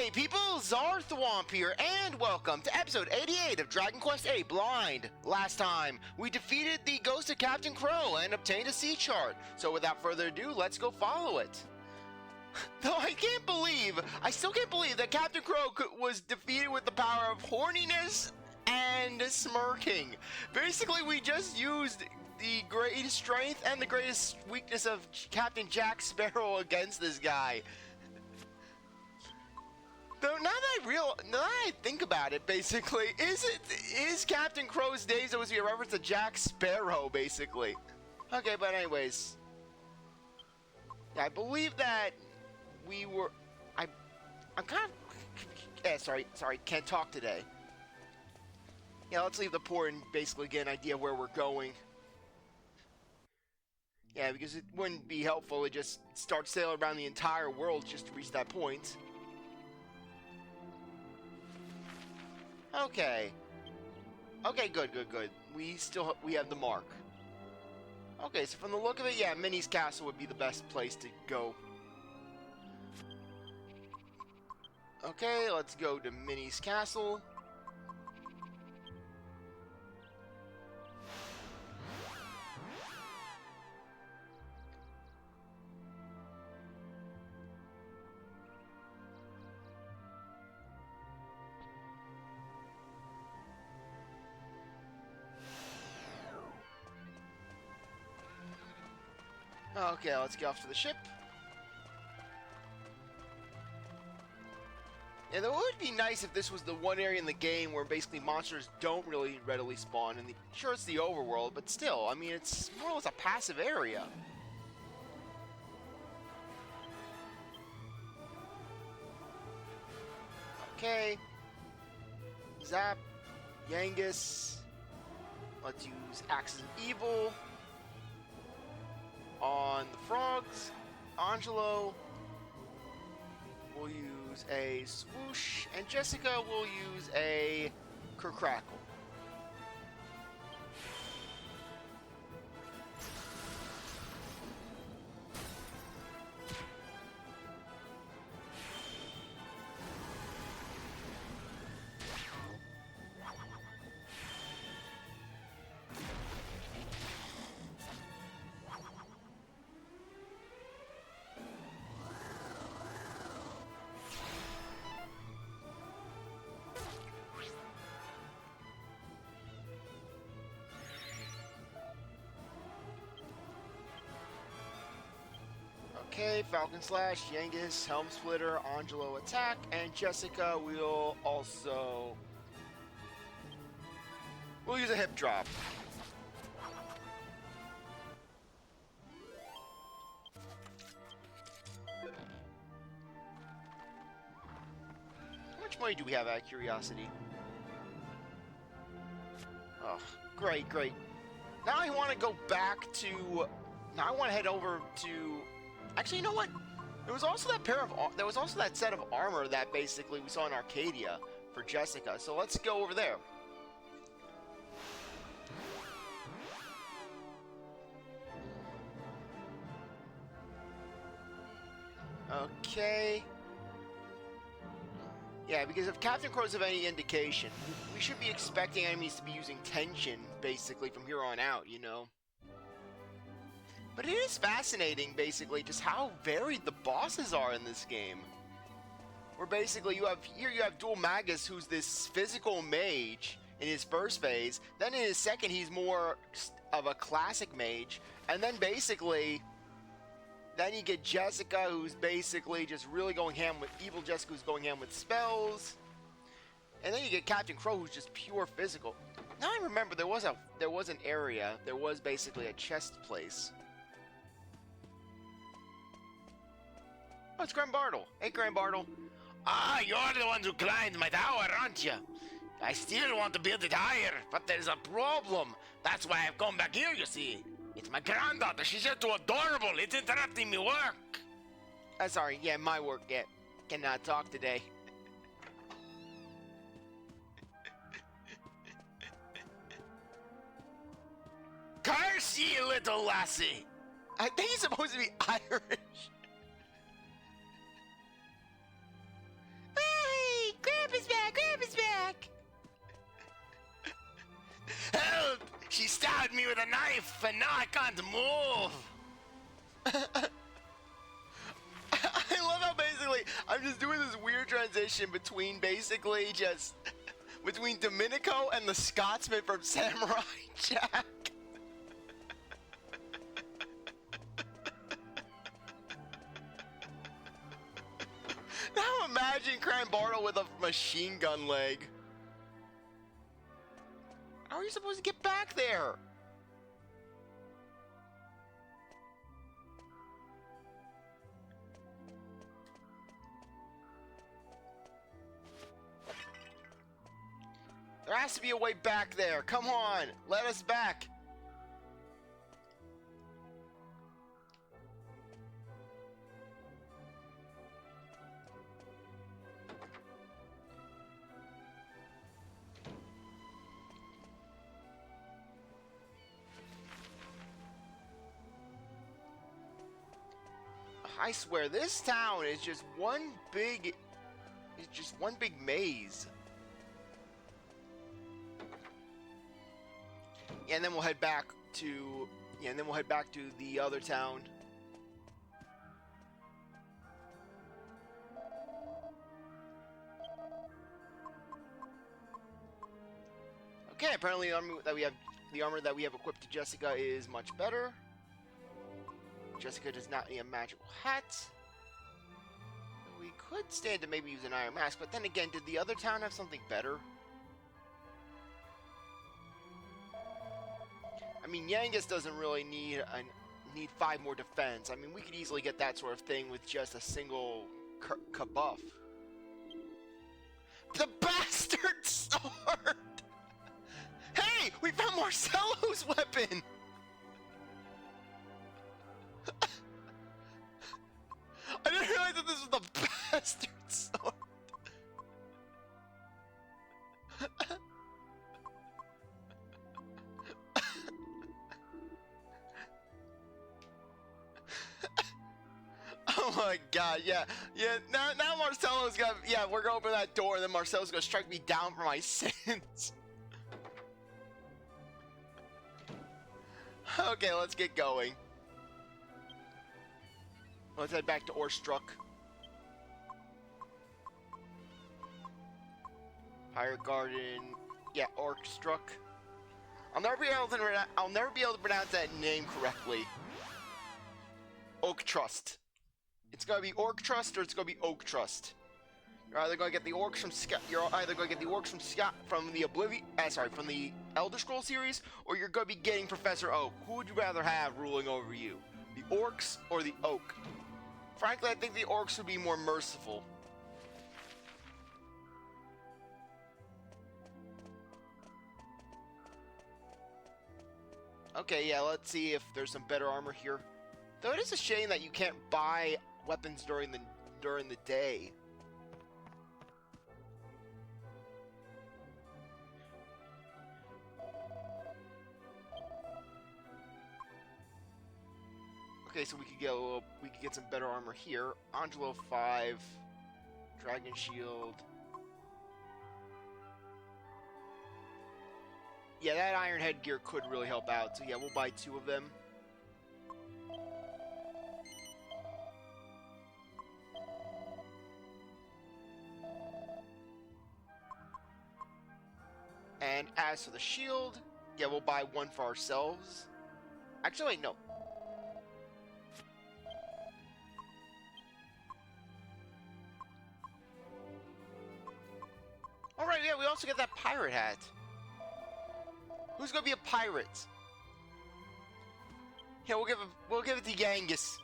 Hey people, CzarThwomp here, and welcome to episode 88 of Dragon Quest VIII Blind. Last time, we defeated the ghost of Captain Crow and obtained a sea chart, so without further ado, let's go follow it. Though I still can't believe that Captain Crow was defeated with the power of horniness and smirking. Basically, we just used the greatest strength and the greatest weakness of Captain Jack Sparrow against this guy. Though now that I think about it, basically, is Captain Crow's days supposed to be a reference to Jack Sparrow, basically? Okay, but anyways, yeah, I believe that we were. I'm kind of. Yeah, sorry, can't talk today. Yeah, let's leave the port and basically get an idea where we're going. Yeah, because it wouldn't be helpful to just start sailing around the entire world just to reach that point. Okay. Okay, good. We have the mark. Okay, so from the look of it, yeah, Minnie's castle would be the best place to go. Okay, let's go to Minnie's castle. Okay, let's get off to the ship. Yeah, though it would be nice if this was the one area in the game where basically monsters don't really readily spawn. And sure, it's the overworld, but still, I mean, it's more or less a passive area. Okay. Zap. Yangus. Let's use Axes of Evil on the frogs. Angelo will use a swoosh, and Jessica will use a crackle. Okay, Falcon Slash, Yangus, Helm Splitter, Angelo attack, and Jessica will also... We'll use a hip drop. How much money do we have out of curiosity? Oh, great. Now I want to go back to... Now I want to head over to... Actually, you know what? There was also that set of armor that basically we saw in Arcadia for Jessica. So let's go over there. Okay. Yeah, because if Captain Crow's of any indication, we should be expecting enemies to be using tension basically from here on out, you know. But it is fascinating, basically, just how varied the bosses are in this game. Where basically you have Dual Magus, who's this physical mage in his first phase. Then in his second, he's more of a classic mage. And then basically, then you get Jessica, who's basically just really going ham with evil Jessica, who's going ham with spells. And then you get Captain Crow, who's just pure physical. Now I remember there was an area. There was basically a chest place. Oh, it's Grand Bartle. Hey, Grand Bartle. Ah, you're the one who climbed my tower, aren't you? I still want to build it higher, but there's a problem. That's why I've come back here, you see. It's my granddaughter. She's just too adorable. It's interrupting me work. Sorry. Yeah, my work. Yeah, cannot talk today. Curse ye, little lassie. I think he's supposed to be Irish. with a knife, and now I can't move. I love how basically I'm just doing this weird transition between basically just between Domenico and the Scotsman from Samurai Jack. Now imagine Crambardo with a machine gun leg. How are you supposed to get back there? There has to be a way back there. Come on, let us back. I swear, this town is just one big maze. Yeah, and then we'll head back to the other town. Okay, apparently the armor that we have equipped to Jessica is much better. Jessica does not need a magical hat. We could stand to maybe use an iron mask, but then again, did the other town have something better? I mean, Yangus doesn't really need 5 more defense. I mean, we could easily get that sort of thing with just a single buff. The bastard sword! Hey, we found Marcello's weapon! I didn't realize that this was the bastard sword. Oh my god, yeah. Now Marcello's gonna, we're gonna open that door and then Marcello's gonna strike me down for my sins. Okay, let's get going. Let's head back to Orstruck. Pirate Garden. Yeah, Orstruck. I'll never be able to pronounce that name correctly. Oak Trust. It's gonna be Orc Trust or it's gonna be Oak Trust. You're either gonna get the orcs from from the Elder Scrolls series, or you're gonna be getting Professor Oak. Who would you rather have ruling over you? The orcs or the oak? Frankly, I think the orcs would be more merciful. Okay, yeah, let's see if there's some better armor here. Though it is a shame that you can't buy weapons during the day. Okay, so we could get some better armor here. Angelo 5, Dragon Shield. Yeah, that iron headgear could really help out. So yeah, we'll buy 2 of them. And as for the shield, yeah, we'll buy 1 for ourselves. Actually, wait, no. Alright, yeah, we also get that pirate hat. Who's gonna be a pirate? Yeah, we'll give it to Yangus.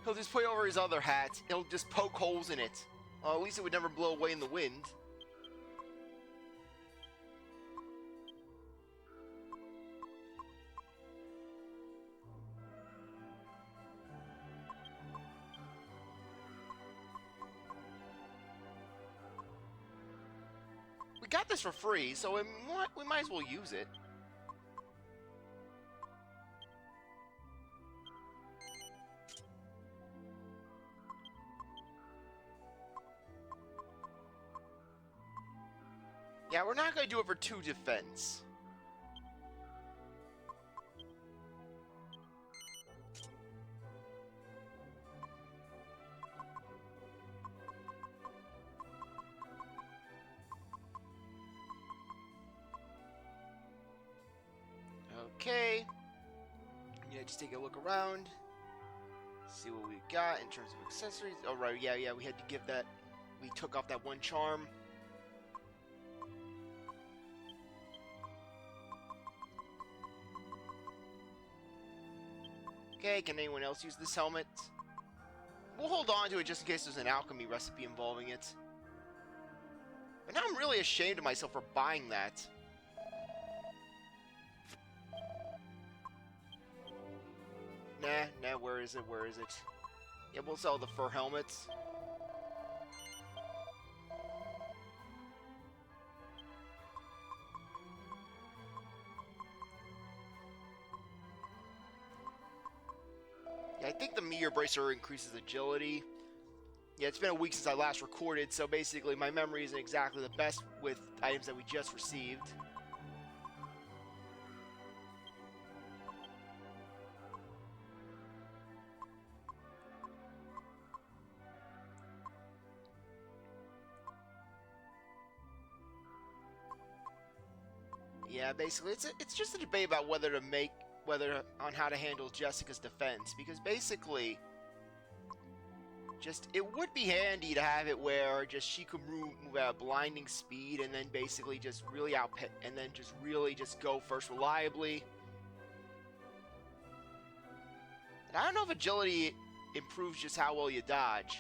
He'll just put it over his other hat. He'll just poke holes in it. Well, at least it would never blow away in the wind. We got this for free, so we might as well use it. Yeah, we're not going to do it for 2 defense. Okay. Yeah, just take a look around. See what we got in terms of accessories. Oh, right, yeah, we had to give that... We took off that one charm. Okay, can anyone else use this helmet? We'll hold on to it just in case there's an alchemy recipe involving it. But now I'm really ashamed of myself for buying that. Nah, where is it? Yeah, we'll sell the fur helmets. Yeah, I think the meteor bracer increases agility. Yeah, it's been a week since I last recorded, so basically my memory isn't exactly the best with items that we just received. Yeah, basically, it's just a debate about whether on how to handle Jessica's defense, because basically, just it would be handy to have it where just she could move at blinding speed and then basically just really and then just really just go first reliably. And I don't know if agility improves just how well you dodge.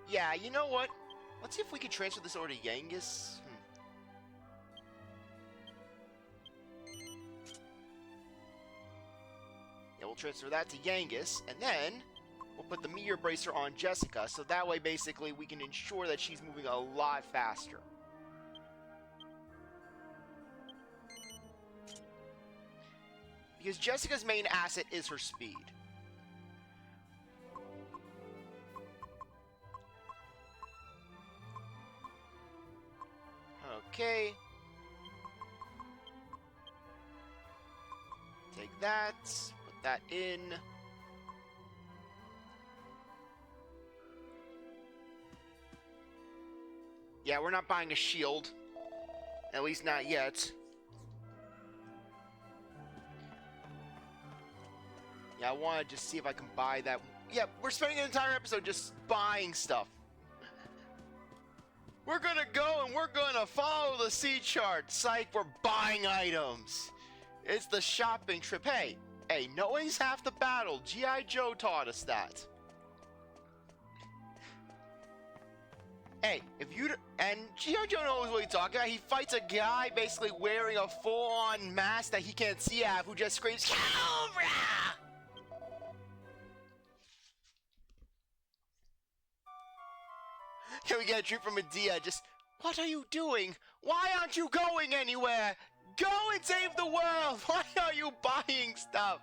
Yeah, you know what? Let's see if we can transfer this over to Yangus. Yeah, we'll transfer that to Yangus, and then we'll put the meteor bracer on Jessica, so that way basically we can ensure that she's moving a lot faster. Because Jessica's main asset is her speed. Okay. Take that, put that in. Yeah, we're not buying a shield. At least not yet. Yeah, I want to just see if I can buy that. Yeah, we're spending an entire episode just buying stuff. We're gonna go and we're gonna follow the C chart. Psych, we're buying items. It's the shopping trip. Hey, knowing's half the battle. G.I. Joe taught us that. Hey, and G.I. Joe knows what he's talking about. He fights a guy basically wearing a full-on mask that he can't see out, who just screams, Cobra! Can we get a treat from Medea? Just, what are you doing? Why aren't you going anywhere? Go and save the world! Why are you buying stuff?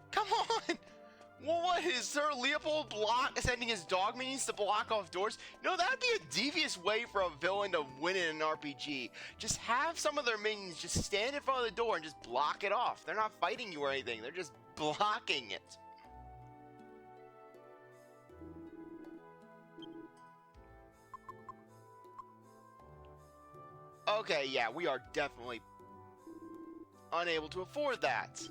Come on! Well, what is Sir Leopold sending his dog minions to block off doors? No, that'd be a devious way for a villain to win in an RPG. Just have some of their minions just stand in front of the door and just block it off. They're not fighting you or anything. They're just blocking it. Okay, yeah, we are definitely unable to afford that.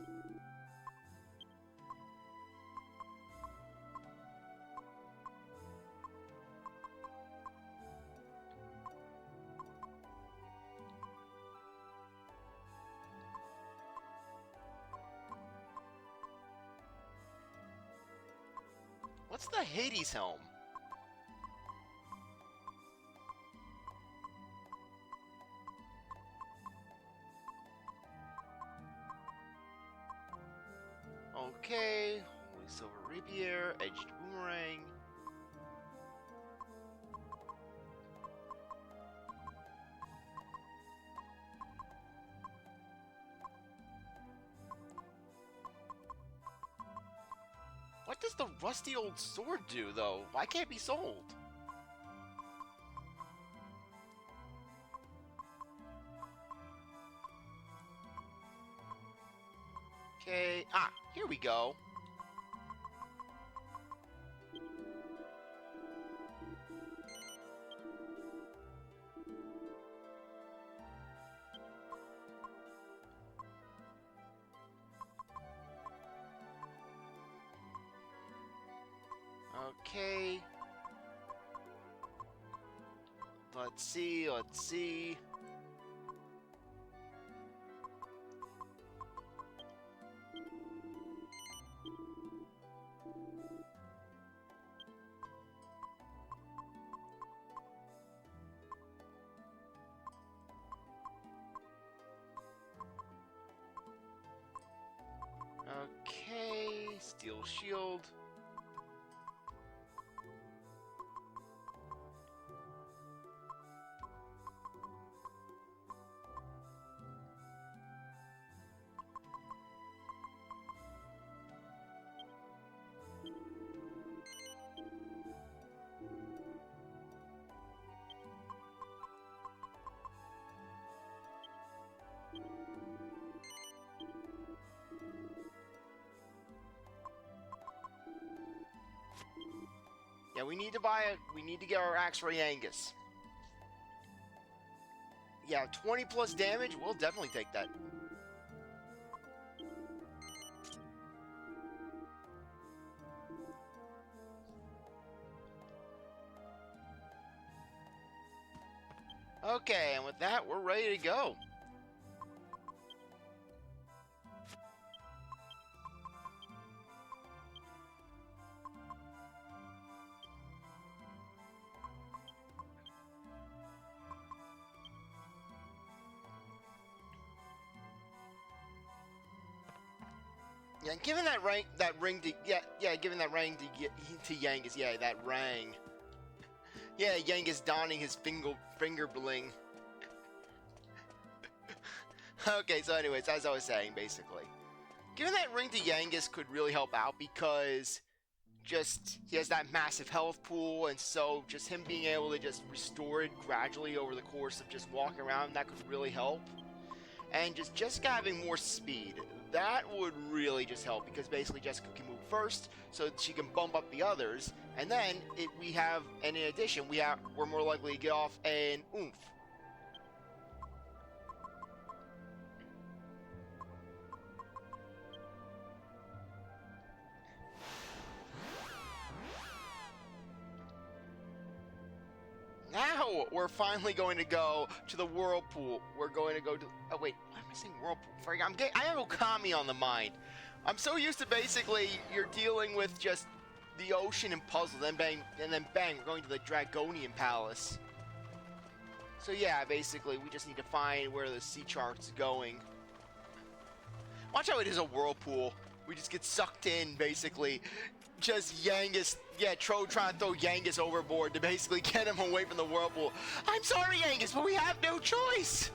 What's the Hades helm? Okay, holy silver rapier, edged boomerang. What does the rusty old sword do, though? Why can't it be sold? Okay, here we go. Okay. Let's see, let's see. Okay, steel shield. Yeah, we need to get our axe for Yangus. Yeah, 20 plus damage, we'll definitely take that. Okay, and with that, we're ready to go. Yeah, giving that ring to giving that ring to Yangus, yeah, that rang. Yeah, Yangus donning his finger bling. Okay, so anyways, as I was saying, basically, giving that ring to Yangus could really help out because just he has that massive health pool, and so just him being able to just restore it gradually over the course of just walking around, that could really help. And Jessica having more speed, that would really just help because basically Jessica can move first, so she can bump up the others, and then in addition, we're more likely to get off an oomph. Now we're finally going to go to the whirlpool. We're going to go to. Oh wait, why am I saying whirlpool? I have Okami on the mind. I'm so used to basically you're dealing with just the ocean and puzzle, then bang, we're going to the Dragonian Palace. So yeah, basically we just need to find where the sea chart's going. Watch how it is a whirlpool. We just get sucked in, basically. Just Yangus, yeah, Trode trying to throw Yangus overboard to basically get him away from the whirlpool. I'm sorry, Yangus, but we have no choice.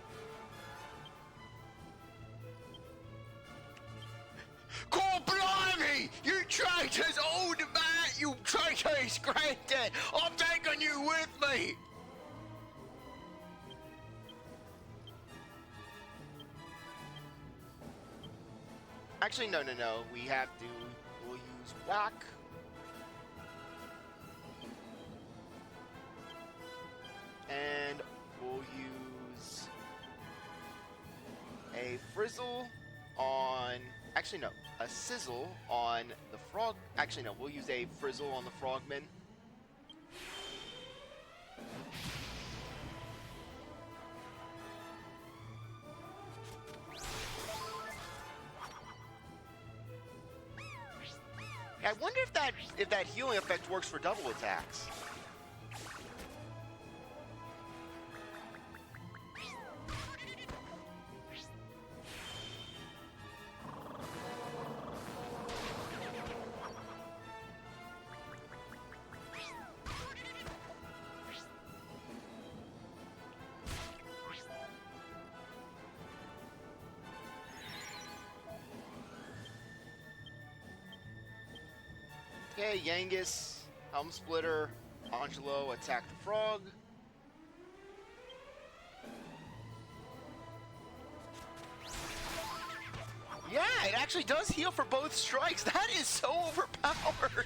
God blimey! You traitors, old man! You traitors, granddad! I'm taking you with me! Actually, no. We'll use whack. And we'll use a frizzle on, actually no, a sizzle on the frog. Actually no, we'll use a frizzle on the frogman. I wonder if that healing effect works for double attacks. Okay, Yangus, Helm Splitter, Angelo, attack the frog. Yeah, it actually does heal for both strikes. That is so overpowered.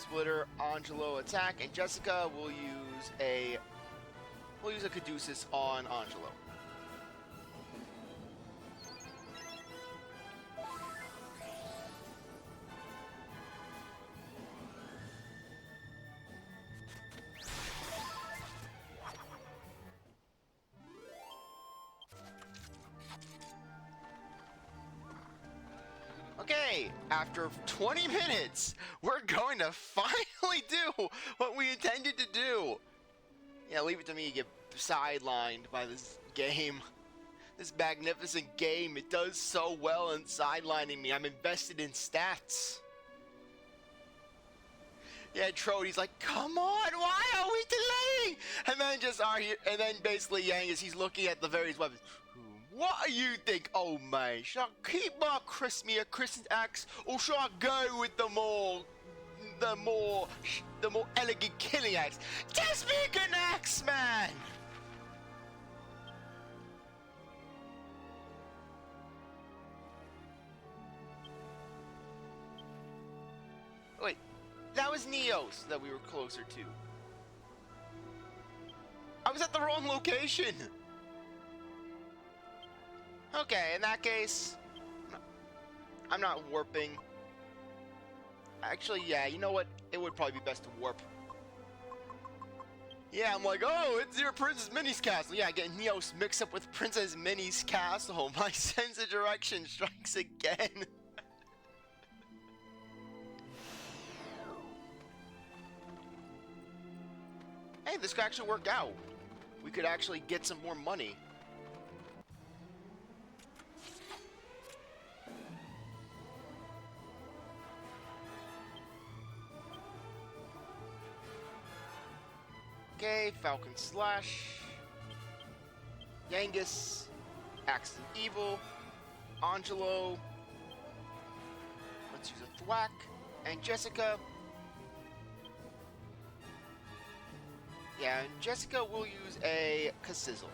Splitter, Angelo attack, and Jessica will use a Caduceus on Angelo. Okay, after 20 minutes, we're going to finally do what we intended to do. Yeah, leave it to me to get sidelined by this game. This magnificent game. It does so well in sidelining me. I'm invested in stats. Yeah, Trode, he's like, come on, why are we delaying? And then just argue, and then basically Yangus, he's looking at the various weapons. What do you think, old man? Should I keep my crispy axe, or should I go with the more elegant killing axe? Just make an axe, man! Wait, that was Neos that we were closer to. I was at the wrong location! Okay, in that case, I'm not warping. Actually, yeah, you know what? It would probably be best to warp. Yeah, I'm like, oh, it's your Princess Minnie's castle. Yeah, getting Neos mixed up with Princess Minnie's castle. My sense of direction strikes again. Hey, this could actually work out. We could actually get some more money. Okay, Falcon Slash, Yangus, Axe of Evil, Angelo, let's use a thwack, and Jessica. Yeah, and Jessica will use a Sizzle.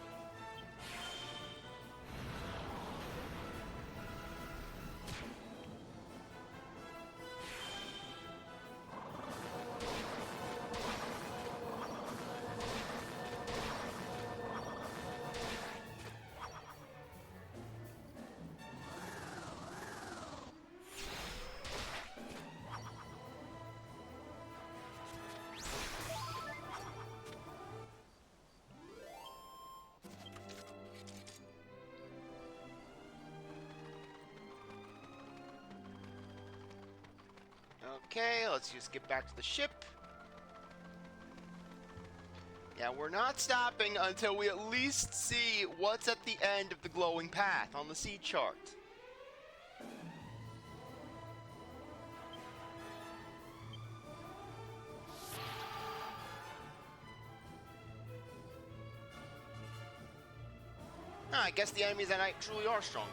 Okay, let's just get back to the ship. Yeah, we're not stopping until we at least see what's at the end of the glowing path on the sea chart. I guess the enemies at night truly are stronger.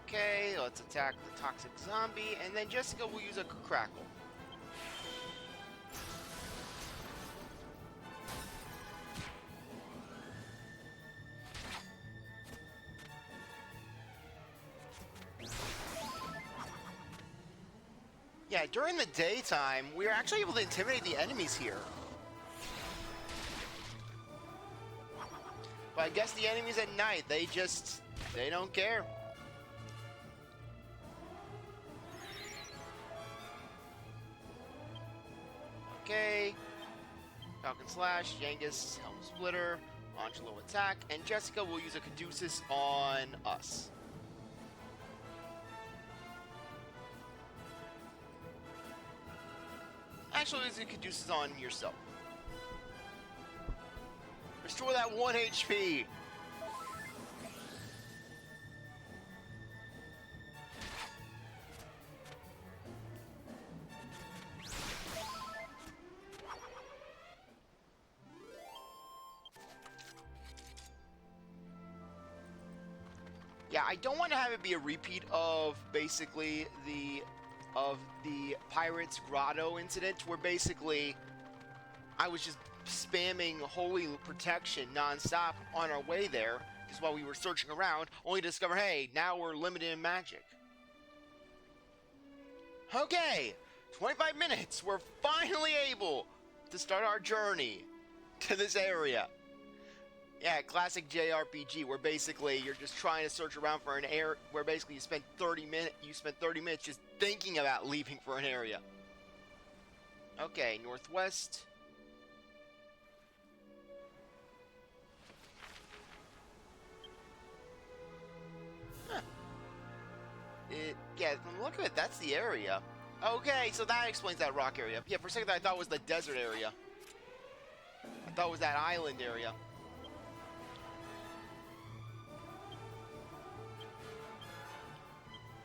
Okay, let's attack the toxic zombie, and then Jessica will use a crackle. Yeah, during the daytime, we're actually able to intimidate the enemies here. But I guess the enemies at night, they don't care. Okay, Falcon Slash, Yangus, Helm Splitter, Angelo attack, and Jessica will use a Caduceus on us. Actually, use a Caduceus on yourself. Restore that 1 HP. Yeah, I don't want to have it be a repeat of basically the Pirates Grotto incident, where basically I was just spamming Holy Protection non-stop on our way there, just while we were searching around, only to discover, hey, now we're limited in magic. Okay, 25 minutes, we're finally able to start our journey to this area. Yeah, classic JRPG, where basically you're just trying to search around for an area, where basically you spend 30 minutes just thinking about leaving for an area. Okay, northwest. Huh. Yeah, from the look of it, that's the area. Okay, so that explains that rock area. Yeah, for a second I thought it was the desert area. I thought it was that island area.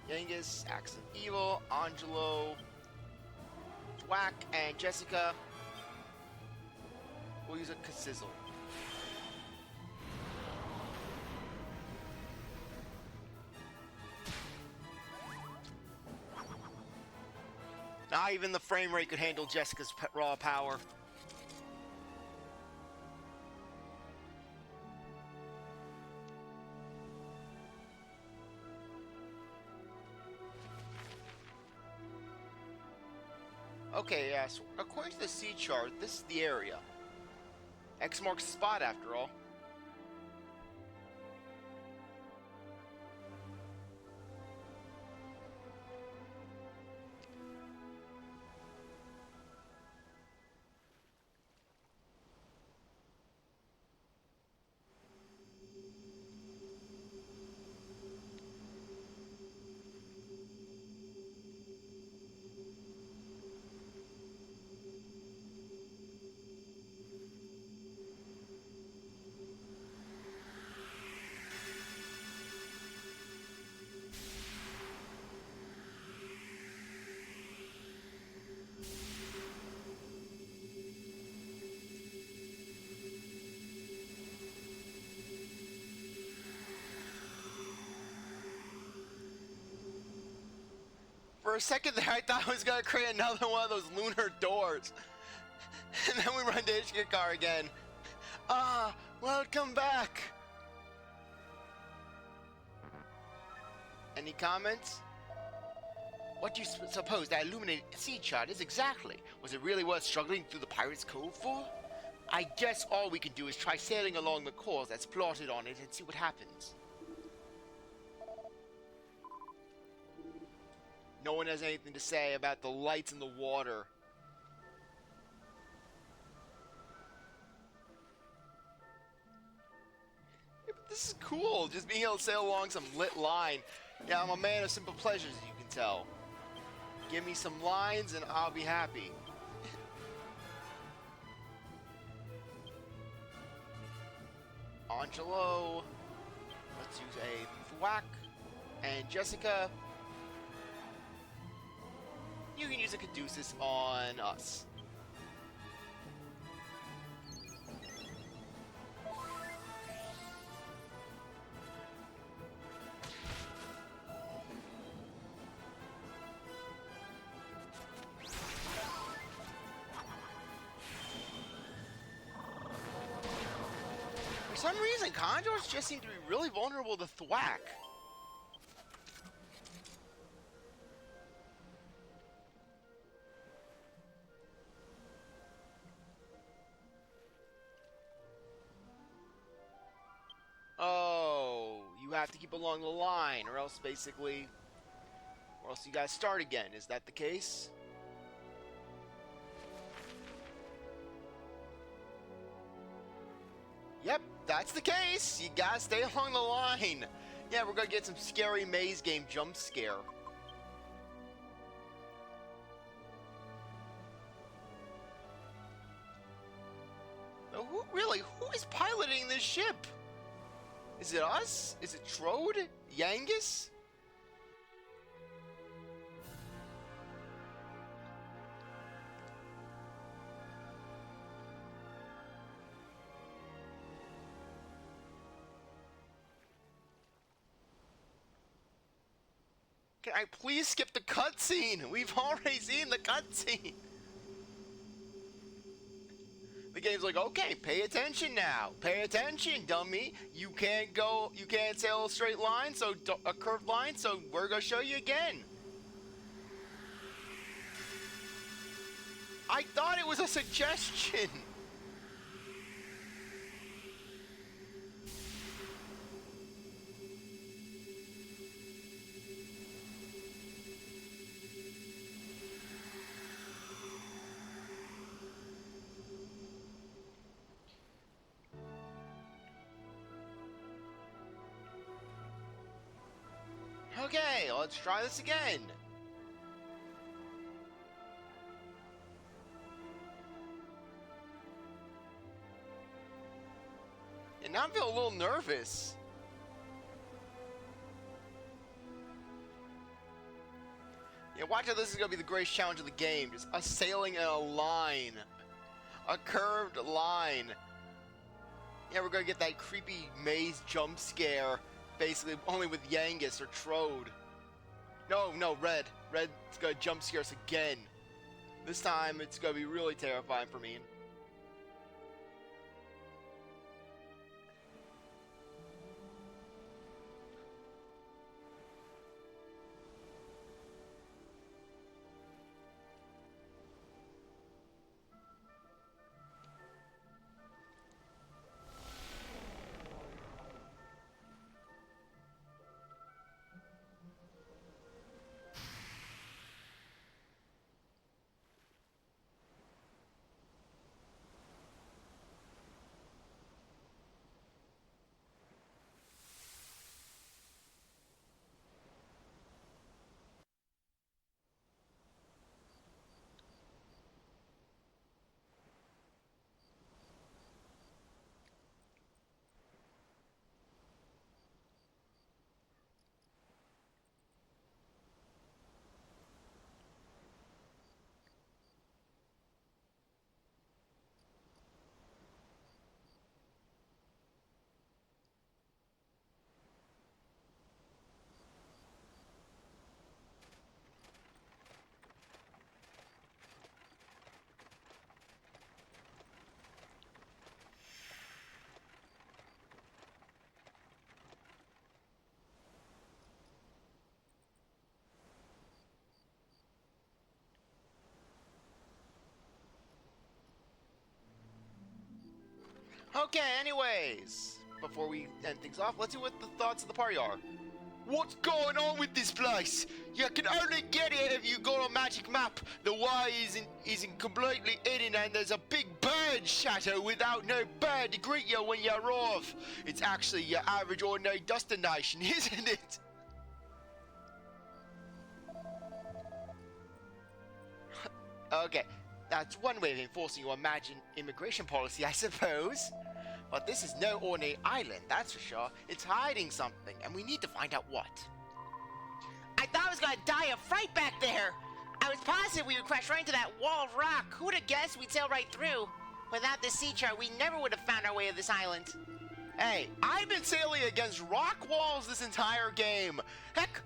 Yangus, Axe of Evil, Angelo, Thwack, and Jessica. We'll use a Kassizzle. Not even the frame rate could handle Jessica's raw power. Okay, yeah, so according to the sea chart, this is the area. X marks the spot, after all. For a second there, I thought I was gonna create another one of those lunar doors. And then we run to Ishikar again. Ah, welcome back. Any comments? What do you suppose that illuminated sea chart is exactly? Was it really worth struggling through the Pirate's Cove for? I guess all we can do is try sailing along the course that's plotted on it and see what happens. No one has anything to say about the lights in the water. Yeah, but this is cool, just being able to sail along some lit line. Yeah, I'm a man of simple pleasures, as you can tell. Give me some lines and I'll be happy. Angelo. Let's use a thwack. And Jessica. You can use a Caduceus on us. For some reason, Condors just seem to be really vulnerable to thwack. Oh, you have to keep along the line, or else basically, or else you guys start again. Is that the case? Yep, that's the case. You gotta stay along the line. Yeah, we're gonna get some scary maze game jump scare. Now, who is piloting this ship? Is it us? Is it Trode? Yangus? Can I please skip the cutscene? We've already seen the cutscene. The game's like, okay, pay attention now. Pay attention, dummy. You can't sail a straight line, so a curved line, so we're gonna show you again. I thought it was a suggestion. Okay, let's try this again. And now I'm feeling a little nervous. Yeah, watch out, this is going to be the greatest challenge of the game. Just us sailing in a line. A curved line. Yeah, we're going to get that creepy maze jump scare. Basically, only with Yangus or Trode. No, Red. Red's gonna jump scare us again. This time, it's gonna be really terrifying for me. Okay, anyways, before we end things off, let's see what the thoughts of the party are. What's going on with this place? You can only get it if you got a magic map. The way isn't completely hidden, and there's a big bird shadow without no bird to greet you when you arrive. It's actually your average ordinary destination, isn't it? Okay, that's one way of enforcing your immigration policy, I suppose. But this is no ordinary island, that's for sure. It's hiding something, and we need to find out what. I thought I was gonna die of fright back there. I was positive we would crash right into that wall of rock. Who would have guessed we'd sail right through? Without this sea chart, we never would have found our way to this island. Hey, I've been sailing against rock walls this entire game. Heck,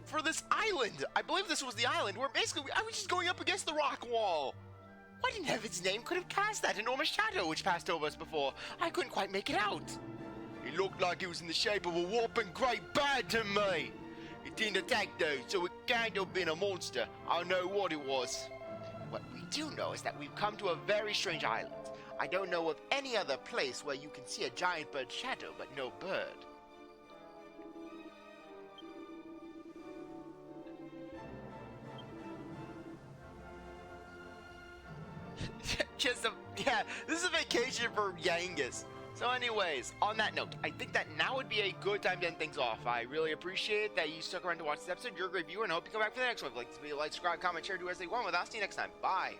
for this island, I believe this was the island where basically I was just going up against the rock wall. What in heaven's name could have cast that enormous shadow which passed over us before? I couldn't quite make it out. It looked like it was in the shape of a whopping great bird to me. It didn't attack though, so it can't have been a monster. I don't know what it was. What we do know is that we've come to a very strange island. I don't know of any other place where you can see a giant bird shadow, but no bird. Yeah, this is a vacation for Yangus. So anyways, on that note, I think that now would be a good time to end things off. I really appreciate that you stuck around to watch this episode. You're a great viewer, and I hope you come back for the next one. If you'd like to be like, subscribe, comment, share, do as they want with us. See you next time. Bye.